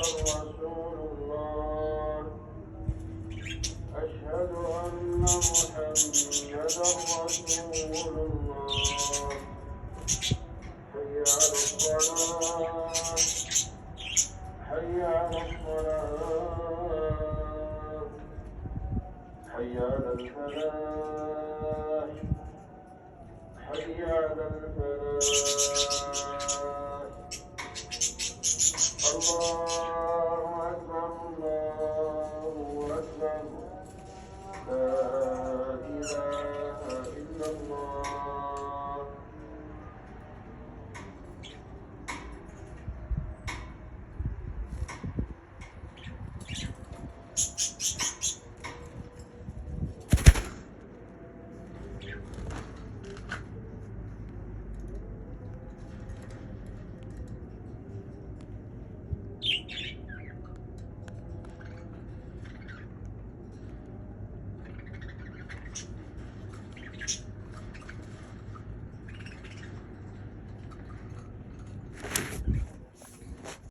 رسول الله أشهد أن محمدا رسول الله حي على الصلاة حي على الصلاة حي على الفلاح حي على الفلاح